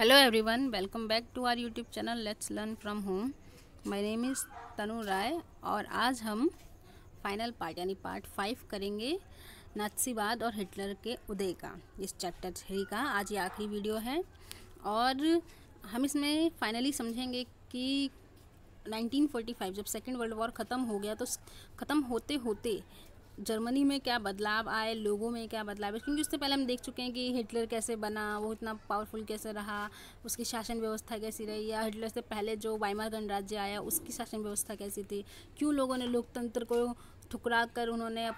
Hello everyone, welcome back to our YouTube channel Let's Learn from Home. My name is तनु राय और आज हम final part यानी part 5 करेंगे नात्सीवाद और हिटलर के उदय का। इस चैप्टर 3 का आज ये आखिरी वीडियो है और हम इसमें फाइनली समझेंगे कि 1945 जब सेकेंड वर्ल्ड वॉर ख़त्म हो गया तो ख़त्म होते होते जर्मनी में क्या बदलाव आए, लोगों में क्या बदलाव है, क्योंकि उससे पहले हम देख चुके हैं कि हिटलर कैसे बना, वो इतना पावरफुल कैसे रहा, उसकी शासन व्यवस्था कैसी रही, या हिटलर से पहले जो वाइमार गणराज्य आया उसकी शासन व्यवस्था कैसी थी, क्यों लोगों ने लोकतंत्र को ठुकरा कर उन्होंने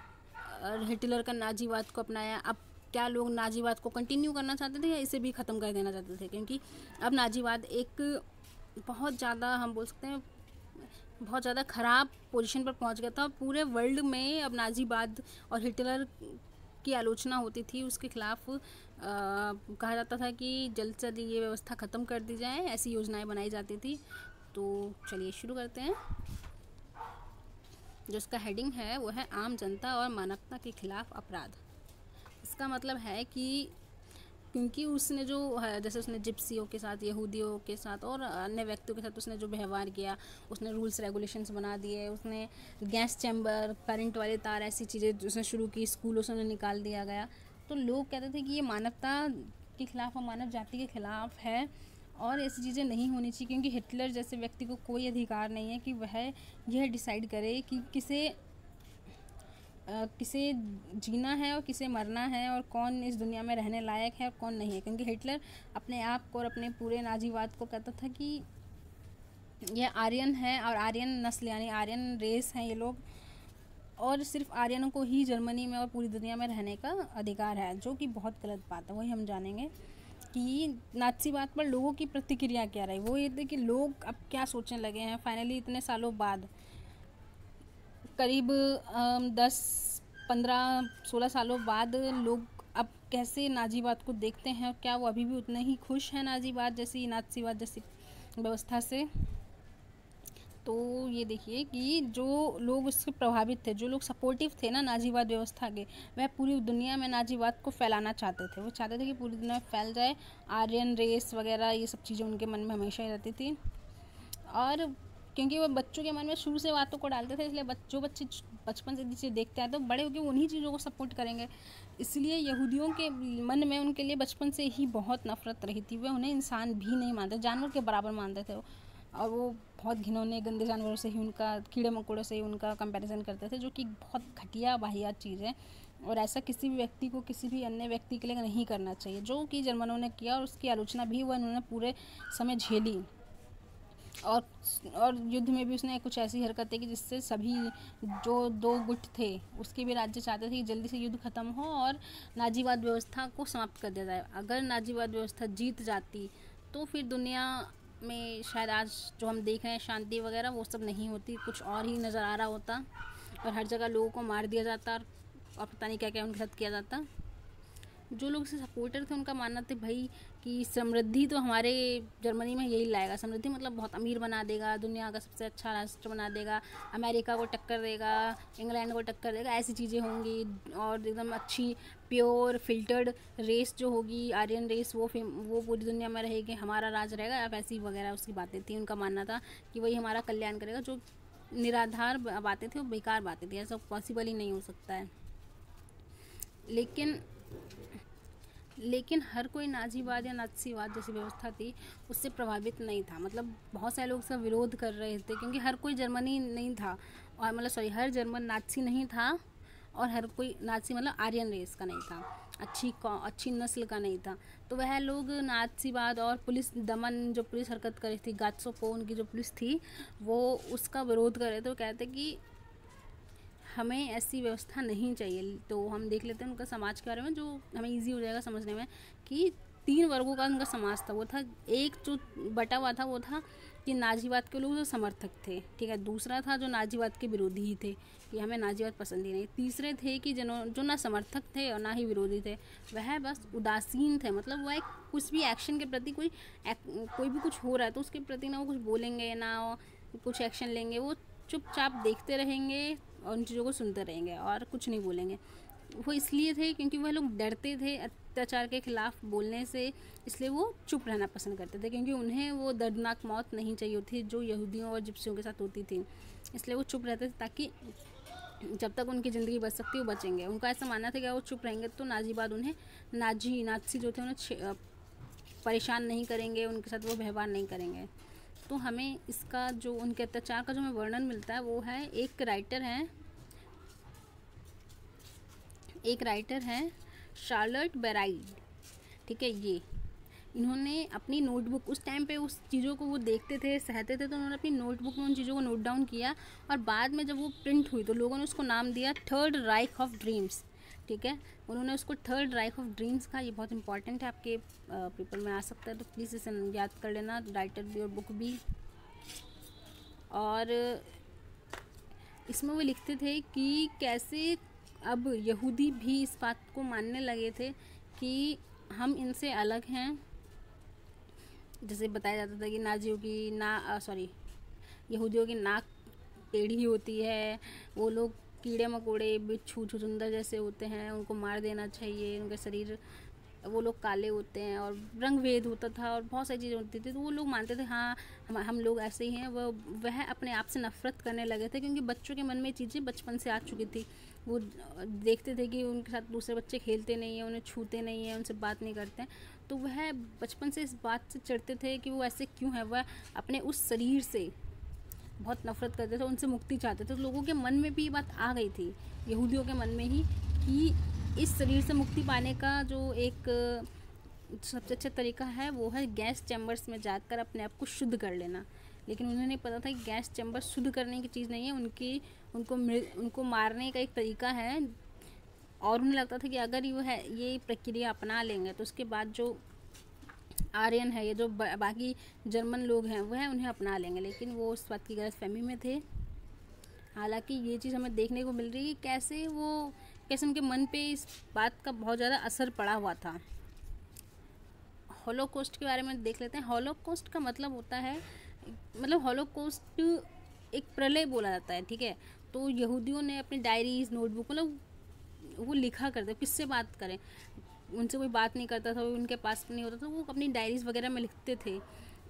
हिटलर का नाजीवाद को अपनाया। अब क्या लोग नाजीवाद को कंटिन्यू करना चाहते थे या इसे भी ख़त्म कर देना चाहते थे, क्योंकि अब नाजीवाद एक बहुत ज़्यादा हम बोल सकते हैं बहुत ज़्यादा ख़राब पोजीशन पर पहुंच गया था। पूरे वर्ल्ड में अब नाजीवाद और हिटलर की आलोचना होती थी, उसके खिलाफ कहा जाता था कि जल्द से जल्द ये व्यवस्था ख़त्म कर दी जाए, ऐसी योजनाएं बनाई जाती थी। तो चलिए शुरू करते हैं। जो इसका हेडिंग है वो है आम जनता और मानवता के खिलाफ अपराध। इसका मतलब है कि क्योंकि उसने जो जैसे उसने जिप्सियों के साथ, यहूदियों के साथ और अन्य व्यक्तियों के साथ उसने जो व्यवहार किया, उसने रूल्स रेगुलेशंस बना दिए, उसने गैस चैम्बर, करंट वाले तार, ऐसी चीज़ें उसने शुरू की, स्कूलों से उन्हें निकाल दिया गया। तो लोग कहते थे कि ये मानवता के खिलाफ और मानव जाति के खिलाफ है और ऐसी चीज़ें नहीं होनी चाहिए, क्योंकि हिटलर जैसे व्यक्ति को कोई अधिकार नहीं है कि वह यह डिसाइड करे कि किसे जीना है और किसे मरना है और कौन इस दुनिया में रहने लायक है और कौन नहीं है। क्योंकि हिटलर अपने आप को और अपने पूरे नाजीवाद को कहता था कि यह आर्यन है और आर्यन नस्ल यानी आर्यन रेस हैं ये लोग, और सिर्फ आर्यनों को ही जर्मनी में और पूरी दुनिया में रहने का अधिकार है, जो कि बहुत गलत बात है। वही हम जानेंगे कि नात्सीवाद पर लोगों की प्रतिक्रिया क्या रही। वो ये थी कि लोग अब क्या सोचने लगे हैं फाइनली इतने सालों बाद, करीब 10-15-16 सालों बाद लोग अब कैसे नाजीवाद को देखते हैं और क्या वो अभी भी उतने ही खुश हैं नाजीवाद जैसी, नात्सीवाद जैसी व्यवस्था से। तो ये देखिए कि जो लोग इससे प्रभावित थे, जो लोग सपोर्टिव थे ना नाजीवाद व्यवस्था के, वह पूरी दुनिया में नाजीवाद को फैलाना चाहते थे। वो चाहते थे कि पूरी दुनिया में फैल जाए, आर्यन रेस वगैरह ये सब चीज़ें उनके मन में हमेशा ही रहती थी। और क्योंकि वो बच्चों के मन में शुरू से बातों को डालते थे, इसलिए जो बच्चे बचपन से चीज़ें देखते हैं तो बड़े होकर उन्हीं चीज़ों को सपोर्ट करेंगे। इसलिए यहूदियों के मन में उनके लिए बचपन से ही बहुत नफरत रही थी। वे उन्हें इंसान भी नहीं मानते, जानवर के बराबर मानते थे और वो बहुत घिनौने गंदे जानवरों से ही उनका, कीड़े मकोड़ों से ही उनका कंपैरिजन करते थे, जो कि बहुत घटिया वाहियात चीज़ है और ऐसा किसी भी व्यक्ति को किसी भी अन्य व्यक्ति के लिए नहीं करना चाहिए, जो कि जर्मनों ने किया और उसकी आलोचना भी वह उन्होंने पूरे समय झेली। और युद्ध में भी उसने कुछ ऐसी हरकतें की जिससे सभी जो दो गुट थे उसके भी राज्य चाहते थे कि जल्दी से युद्ध ख़त्म हो और नाजीवाद व्यवस्था को समाप्त कर दिया जाए। अगर नाजीवाद व्यवस्था जीत जाती तो फिर दुनिया में शायद आज जो हम देख रहे हैं शांति वगैरह वो सब नहीं होती, कुछ और ही नज़र आ रहा होता और हर जगह लोगों को मार दिया जाता और पता नहीं क्या क्या उनके साथ किया जाता। जो लोग इसे सपोर्टर थे उनका मानना था भाई कि समृद्धि तो हमारे जर्मनी में यही लाएगा, समृद्धि मतलब बहुत अमीर बना देगा, दुनिया का सबसे अच्छा राष्ट्र बना देगा, अमेरिका को टक्कर देगा, इंग्लैंड को टक्कर देगा, ऐसी चीज़ें होंगी और एकदम अच्छी प्योर फिल्टर्ड रेस जो होगी आर्यन रेस वो पूरी दुनिया में रहेगी, हमारा राज रहेगा, अब ऐसी वगैरह उसकी बातें थी। उनका मानना था कि वही हमारा कल्याण करेगा। जो निराधार बातें थी वो बेकार बातें थी, ऐसा पॉसिबल ही नहीं हो सकता है। लेकिन हर कोई नाजीवाद या नात्सीवाद जैसी व्यवस्था थी उससे प्रभावित नहीं था। मतलब बहुत सारे लोग इसका विरोध कर रहे थे, क्योंकि हर कोई जर्मनी नहीं था और मतलब हर जर्मन नाज़ी नहीं था और हर कोई नाज़ी मतलब आर्यन रेस का नहीं था, अच्छी नस्ल का नहीं था। तो वह लोग नात्सीवाद और पुलिस दमन, जो पुलिस हरकत कर रही थी, गात्सोपो उनकी जो पुलिस थी, वो उसका विरोध कर रहे थे। वो कहते कि हमें ऐसी व्यवस्था नहीं चाहिए। तो हम देख लेते हैं उनका समाज के बारे में, जो हमें इजी हो जाएगा समझने में कि 3 वर्गों का उनका समाज था। वो था एक जो बटा हुआ था वो था कि नाजीवाद के लोग जो समर्थक थे, ठीक है। दूसरा था जो नाजीवाद के विरोधी ही थे कि हमें नाजीवाद पसंद ही नहीं। तीसरे थे कि जो ना समर्थक थे और ना ही विरोधी थे, वह बस उदासीन थे। मतलब वह कुछ भी एक्शन के प्रति कोई भी कुछ हो रहा है तो उसके प्रति ना वो कुछ बोलेंगे ना कुछ एक्शन लेंगे, वो चुपचाप देखते रहेंगे और उन चीज़ों को सुनते रहेंगे और कुछ नहीं बोलेंगे। वो इसलिए थे क्योंकि वह लोग डरते थे अत्याचार के खिलाफ बोलने से, इसलिए वो चुप रहना पसंद करते थे, क्योंकि उन्हें वो दर्दनाक मौत नहीं चाहिए थी जो यहूदियों और जिप्सियों के साथ होती थी। इसलिए वो चुप रहते थे ताकि जब तक उनकी ज़िंदगी बच सकती है वो बचेंगे। उनका ऐसा मानना था कि वो चुप रहेंगे तो नाजीवाद उन्हें नाजी जो थे उन्हें परेशान नहीं करेंगे, उनके साथ वो व्यवहार नहीं करेंगे। तो हमें इसका जो उनके अत्याचार का जो हमें वर्णन मिलता है वो है एक राइटर हैं शार्लट बेराइड, ठीक है। ये इन्होंने अपनी नोटबुक, उस टाइम पे उस चीज़ों को वो देखते थे, सहते थे, तो उन्होंने अपनी नोटबुक में उन चीज़ों को नोट डाउन किया और बाद में जब वो प्रिंट हुई तो लोगों ने उसको नाम दिया थर्ड राइख ऑफ ड्रीम्स, ठीक है। उन्होंने उसको थर्ड राइख ऑफ ड्रीम्स कहा। ये बहुत इंपॉर्टेंट है, आपके पेपर में आ सकता है, तो प्लीज़ इसे याद कर लेना, राइटर भी और बुक भी। और इसमें वो लिखते थे कि कैसे अब यहूदी भी इस बात को मानने लगे थे कि हम इनसे अलग हैं। जैसे बताया जाता था कि यहूदियों की नाक टेढ़ी होती है, वो लोग कीड़े मकोड़े बिच्छू छुछुंदर जैसे होते हैं, उनको मार देना चाहिए, उनके शरीर, वो लोग काले होते हैं, और रंग भेद होता था और बहुत सारी चीज़ें होती थी। तो वो लोग मानते थे हाँ हम लोग ऐसे ही हैं। वह अपने आप से नफ़रत करने लगे थे, क्योंकि बच्चों के मन में चीज़ें बचपन से आ चुकी थी। वो देखते थे कि उनके साथ दूसरे बच्चे खेलते नहीं हैं, उन्हें छूते नहीं हैं, उनसे बात नहीं करते हैं, तो वह बचपन से इस बात से चिढ़ते थे कि वो ऐसे क्यों है, वह अपने उस शरीर से बहुत नफ़रत करते थे, उनसे मुक्ति चाहते थे। तो लोगों के मन में भी ये बात आ गई थी, यहूदियों के मन में ही, कि इस शरीर से मुक्ति पाने का जो एक सबसे अच्छा तरीका है वो है गैस चैम्बर्स में जाकर अपने आप को शुद्ध कर लेना। लेकिन उन्हें नहीं पता था कि गैस चैम्बर शुद्ध करने की चीज़ नहीं है, उनको मारने का एक तरीका है। और उन्हें लगता था कि अगर ये प्रक्रिया अपना लेंगे तो उसके बाद जो आर्यन है, ये जो बाकी जर्मन लोग हैं वह उन्हें अपना लेंगे। लेकिन वो उस बात की गलतफहमी में थे। हालांकि ये चीज़ हमें देखने को मिल रही है कैसे उनके मन पे इस बात का बहुत ज़्यादा असर पड़ा हुआ था। हॉलोकॉस्ट के बारे में देख लेते हैं। हॉलोकॉस्ट का मतलब होता है, हॉलोकॉस्ट एक प्रलय बोला जाता है, ठीक है। तो यहूदियों ने अपनी डायरीज, नोटबुक, वो लिखा करते, किससे बात करें, उनसे कोई बात नहीं करता था, उनके पास नहीं होता था, वो अपनी डायरीज़ वगैरह में लिखते थे।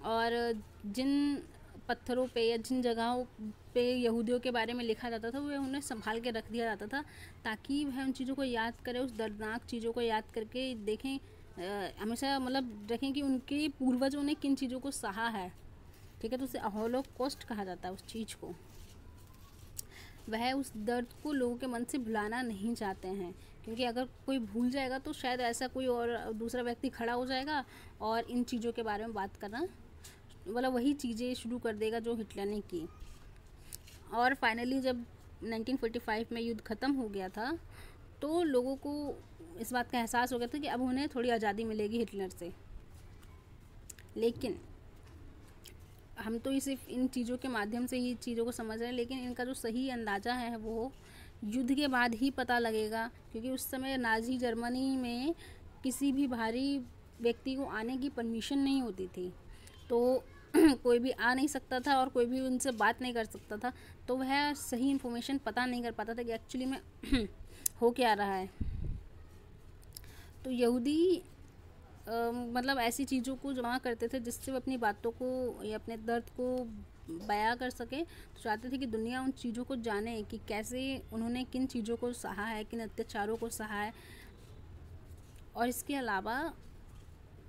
और जिन पत्थरों पे या जिन जगहों पे यहूदियों के बारे में लिखा जाता था वह उन्हें संभाल के रख दिया जाता था, ताकि वह उन चीज़ों को याद करें, उस दर्दनाक चीज़ों को याद करके देखें, हमेशा रखें कि उनके पूर्वजों ने किन चीज़ों को सहा है, ठीक है। तो उसे हॉलोकॉस्ट कहा जाता है उस चीज़ को। वह उस दर्द को लोगों के मन से भुलाना नहीं चाहते हैं, क्योंकि अगर कोई भूल जाएगा तो शायद ऐसा कोई और दूसरा व्यक्ति खड़ा हो जाएगा और इन चीज़ों के बारे में बात करना, वही चीज़ें शुरू कर देगा जो हिटलर ने की। और फाइनली जब 1945 में युद्ध ख़त्म हो गया था तो लोगों को इस बात का एहसास हो गया था कि अब उन्हें थोड़ी आज़ादी मिलेगी हिटलर से। लेकिन हम तो सिर्फ इन चीज़ों के माध्यम से ही चीज़ों को समझ रहे हैं, लेकिन इनका जो सही अंदाज़ा है वो युद्ध के बाद ही पता लगेगा, क्योंकि उस समय नाज़ी जर्मनी में किसी भी भारी व्यक्ति को आने की परमिशन नहीं होती थी। तो कोई भी आ नहीं सकता था और कोई भी उनसे बात नहीं कर सकता था, तो वह सही इन्फॉर्मेशन पता नहीं कर पाता था कि एक्चुअली में हो क्या रहा है। तो यहूदी ऐसी चीज़ों को जमा करते थे जिससे वो अपनी बातों को या अपने दर्द को बयां कर सके। तो चाहते थे कि दुनिया उन चीज़ों को जाने कि कैसे उन्होंने किन चीज़ों को सहा है, किन अत्याचारों को सहा है। और इसके अलावा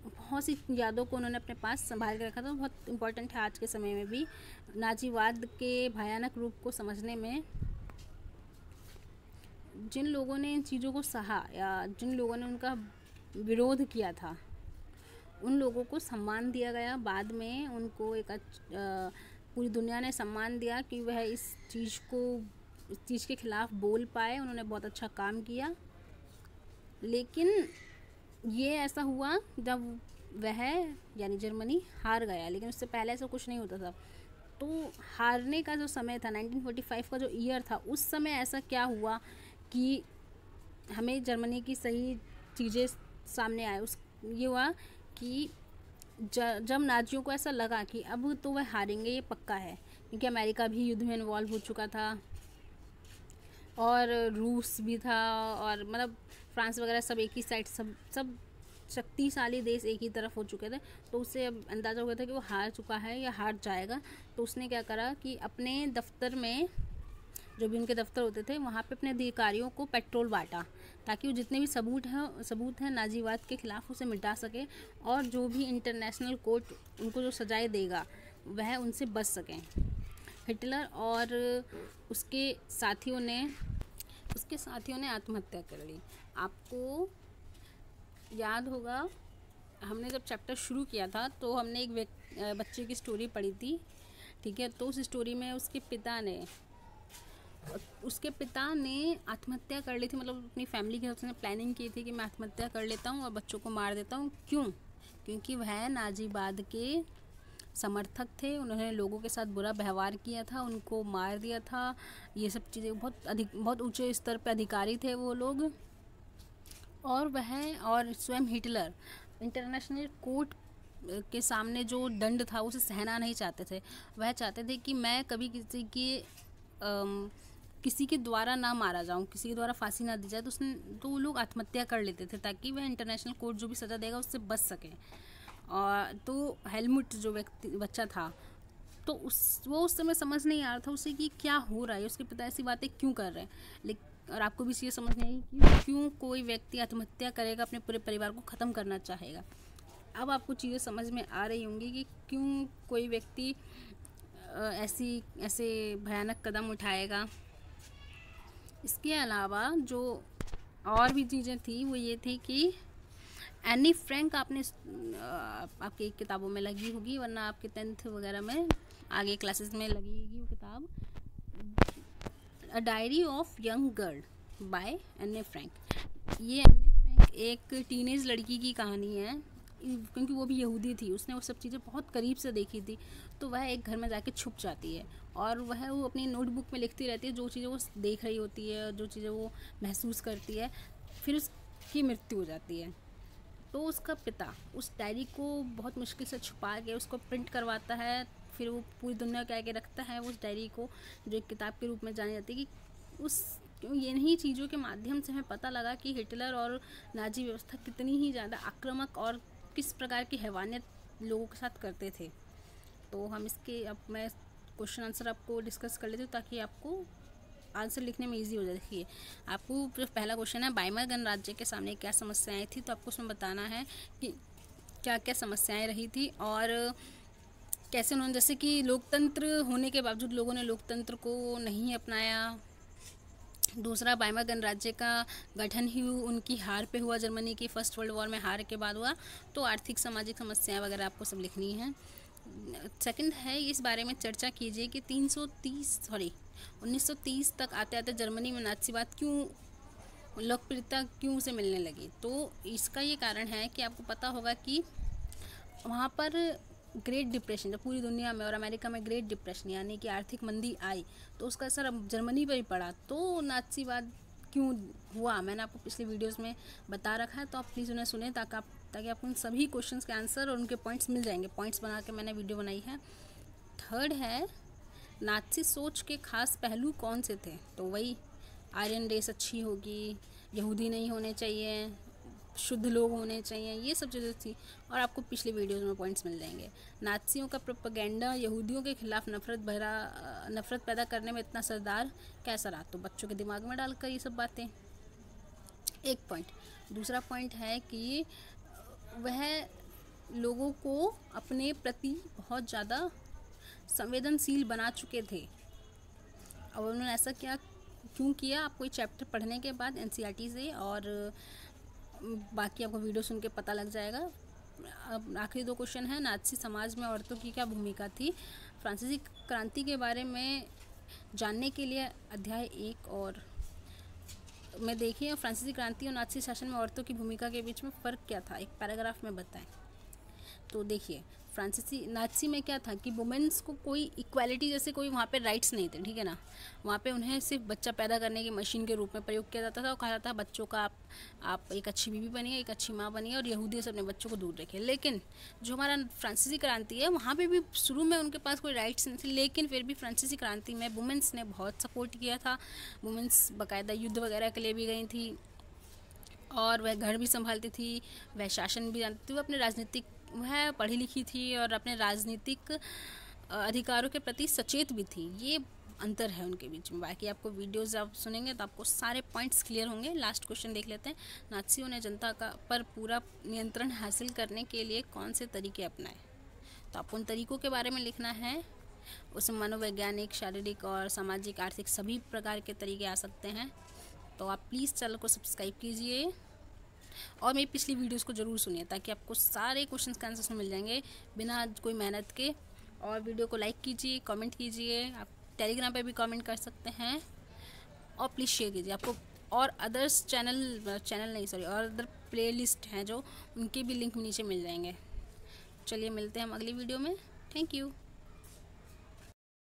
बहुत सी यादों को उन्होंने अपने पास संभाल के रखा था। बहुत इम्पोर्टेंट है आज के समय में भी नाजीवाद के भयानक रूप को समझने में। जिन लोगों ने इन चीज़ों को सहा या जिन लोगों ने उनका विरोध किया था उन लोगों को सम्मान दिया गया। बाद में उनको पूरी दुनिया ने सम्मान दिया कि वह इस चीज़ के खिलाफ बोल पाए, उन्होंने बहुत अच्छा काम किया। लेकिन ये ऐसा हुआ जब वह यानी जर्मनी हार गया, लेकिन उससे पहले ऐसा कुछ नहीं होता था। तो हारने का जो समय था 1945 का जो ईयर था, उस समय ऐसा क्या हुआ कि हमें जर्मनी की सही चीज़ें सामने आए। ये हुआ कि जब नाजियों को ऐसा लगा कि अब तो वह हारेंगे, ये पक्का है, क्योंकि अमेरिका भी युद्ध में इन्वॉल्व हो चुका था और रूस भी था और फ्रांस वगैरह सब एक ही साइड, सब शक्तिशाली देश एक ही तरफ हो चुके थे। तो उससे अब अंदाज़ा हो गया था कि वो हार चुका है या हार जाएगा। तो उसने क्या करा कि अपने दफ्तर में, जो भी उनके दफ्तर होते थे, वहाँ पे अपने अधिकारियों को पेट्रोल बांटा, ताकि वो जितने भी सबूत हैं नाजीवाद के ख़िलाफ़ उसे मिटा सके, और जो भी इंटरनेशनल कोर्ट उनको जो सजाएं देगा वह उनसे बच सकें। हिटलर और उसके साथियों ने आत्महत्या कर ली। आपको याद होगा, हमने जब चैप्टर शुरू किया था तो हमने एक बच्चे की स्टोरी पढ़ी थी, ठीक है। तो उस स्टोरी में उसके पिता ने आत्महत्या कर ली थी, मतलब अपनी फैमिली के उसने प्लानिंग की थी कि मैं आत्महत्या कर लेता हूँ और बच्चों को मार देता हूँ। क्यों? क्योंकि वह नाजीवाद के समर्थक थे, उन्होंने लोगों के साथ बुरा व्यवहार किया था, उनको मार दिया था, ये सब चीज़ें, बहुत ऊंचे स्तर पर अधिकारी थे वो लोग। और स्वयं हिटलर इंटरनेशनल कोर्ट के सामने जो दंड था उसे सहना नहीं चाहते थे। वह चाहते थे कि मैं कभी किसी के द्वारा ना मारा जाऊं, किसी के द्वारा फांसी ना दी जाए। तो वो लोग आत्महत्या कर लेते थे ताकि वह इंटरनेशनल कोर्ट जो भी सज़ा देगा उससे बच सके। और तो हेलमुट जो बच्चा था, तो वो उस समय समझ नहीं आ रहा था उसे कि क्या हो रहा है, उसके पिता ऐसी बातें क्यों कर रहे हैं। लेकिन और आपको भी ये समझ नहीं आई कि क्यों कोई व्यक्ति आत्महत्या करेगा, अपने पूरे परिवार को ख़त्म करना चाहेगा। अब आपको चीज़ें समझ में आ रही होंगी कि क्यों कोई व्यक्ति ऐसे भयानक कदम उठाएगा। इसके अलावा जो और भी चीज़ें थी वो ये थी कि एनी फ्रैंक आपकी किताबों में लगी होगी, वरना आपके 10th वगैरह में आगे क्लासेस में लगेगी वो किताब, a diary of young girl by Anne Frank. ये एनी फ्रैंक एक टीनेज लड़की की कहानी है, क्योंकि वो भी यहूदी थी, उसने वो सब चीज़ें बहुत करीब से देखी थी। तो वह एक घर में जाके छुप जाती है और वो अपनी नोटबुक में लिखती रहती है जो चीज़ें वो देख रही होती है, जो चीज़ें वो महसूस करती है। फिर उसकी मृत्यु हो जाती है। तो उसका पिता उस डायरी को बहुत मुश्किल से छुपा के उसको प्रिंट करवाता है। फिर वो पूरी दुनिया के आगे रखता है उस डायरी को, जो एक किताब के रूप में जानी जाती है। कि इन्हीं चीज़ों के माध्यम से हमें पता लगा कि हिटलर और नाजी व्यवस्था कितनी ही ज़्यादा आक्रामक और किस प्रकार की हैवानियत लोगों के साथ करते थे। तो अब मैं क्वेश्चन आंसर आपको डिस्कस कर लेती हूँ ताकि आपको आंसर लिखने में इजी हो जाए। देखिए, आपको जो पहला क्वेश्चन है, वाइमर गणराज्य के सामने क्या समस्याएं थी, तो आपको उसमें बताना है कि क्या क्या समस्याएं रही थी और कैसे उन्होंने, जैसे कि लोकतंत्र होने के बावजूद लोगों ने लोकतंत्र को नहीं अपनाया। दूसरा, वाइमर गणराज्य का गठन ही उनकी हार पे हुआ, जर्मनी की फर्स्ट वर्ल्ड वॉर में हार के बाद हुआ। तो आर्थिक सामाजिक समस्याएं वगैरह आपको सब लिखनी है। सेकंड है, इस बारे में चर्चा कीजिए कि 1930 तक आते आते जर्मनी में नाज़ीवाद क्यों लोकप्रियता क्यों उसे मिलने लगी। तो इसका ये कारण है कि आपको पता होगा कि वहाँ पर ग्रेट डिप्रेशन, जब पूरी दुनिया में और अमेरिका में ग्रेट डिप्रेशन यानी कि आर्थिक मंदी आई, तो उसका असर अब जर्मनी पर ही पड़ा। तो नाज़ीवाद क्यों हुआ, मैंने आपको पिछले वीडियोस में बता रखा है, तो आप प्लीज़ उन्हें सुनें ताकि आपको उन सभी क्वेश्चंस के आंसर और उनके पॉइंट्स मिल जाएंगे। पॉइंट्स बना के मैंने वीडियो बनाई है। थर्ड है, नाज़ी सोच के खास पहलू कौन से थे, तो वही आर्यन रेस अच्छी होगी, यहूदी नहीं होने चाहिए, शुद्ध लोग होने चाहिए, ये सब चीज़ें थी। और आपको पिछले वीडियोस में पॉइंट्स मिल जाएंगे। नाज़ियों का प्रोपेगेंडा यहूदियों के खिलाफ नफरत पैदा करने में इतना असरदार कैसा रहा, तो बच्चों के दिमाग में डालकर ये सब बातें। एक पॉइंट। दूसरा पॉइंट है कि वह लोगों को अपने प्रति बहुत ज़्यादा संवेदनशील बना चुके थे। और उन्होंने ऐसा क्यों किया, आपको ये चैप्टर पढ़ने के बाद NCERT से, और बाकी आपको वीडियो सुन के पता लग जाएगा। अब आखिरी दो क्वेश्चन है, नाज़ी समाज में औरतों की क्या भूमिका थी। फ्रांसीसी क्रांति के बारे में जानने के लिए अध्याय 1 और में देखिए, फ्रांसीसी क्रांति और नाज़ी शासन में औरतों की भूमिका के बीच में फ़र्क क्या था, एक पैराग्राफ में बताएं। तो देखिए, नाज़ी में क्या था कि वुमेन्स को कोई इक्वालिटी जैसे कोई वहाँ पे राइट्स नहीं थे, ठीक है ना। वहाँ पे उन्हें सिर्फ बच्चा पैदा करने की मशीन के रूप में प्रयोग किया जाता था और कहा जाता था बच्चों का आप एक अच्छी बीवी बनिए, एक अच्छी माँ बनिए और यहूदी से अपने बच्चों को दूर रखिए। लेकिन जो हमारा फ्रांसीसी क्रांति है, वहाँ पर भी शुरू में उनके पास कोई राइट्स नहीं थे, लेकिन फिर भी फ्रांसीसी क्रांति में वुमेन्स ने बहुत सपोर्ट किया था। वुमेन्स बाकायदा युद्ध वगैरह के लिए भी गई थी और वह घर भी संभालती थी, वह शासन भी जानती थी, वह अपने राजनीतिक, वह पढ़ी लिखी थी और अपने राजनीतिक अधिकारों के प्रति सचेत भी थी। ये अंतर है उनके बीच में। बाकी आपको वीडियोस आप सुनेंगे तो आपको सारे पॉइंट्स क्लियर होंगे। लास्ट क्वेश्चन देख लेते हैं। नात्सियों ने जनता का पर पूरा नियंत्रण हासिल करने के लिए कौन से तरीके अपनाए? तो आपको उन तरीकों के बारे में लिखना है। उसमें मनोवैज्ञानिक, शारीरिक और सामाजिक, आर्थिक सभी प्रकार के तरीके आ सकते हैं। तो आप प्लीज़ चैनल को सब्सक्राइब कीजिए और मेरी पिछली वीडियोस को ज़रूर सुनिए ताकि आपको सारे क्वेश्चंस का आंसर मिल जाएंगे बिना कोई मेहनत के। और वीडियो को लाइक कीजिए, कमेंट कीजिए, आप टेलीग्राम पे भी कमेंट कर सकते हैं और प्लीज़ शेयर कीजिए। आपको और अदर्स और अदर प्लेलिस्ट हैं जो, उनके भी लिंक नीचे मिल जाएंगे। चलिए मिलते हैं हम अगली वीडियो में। Thank you.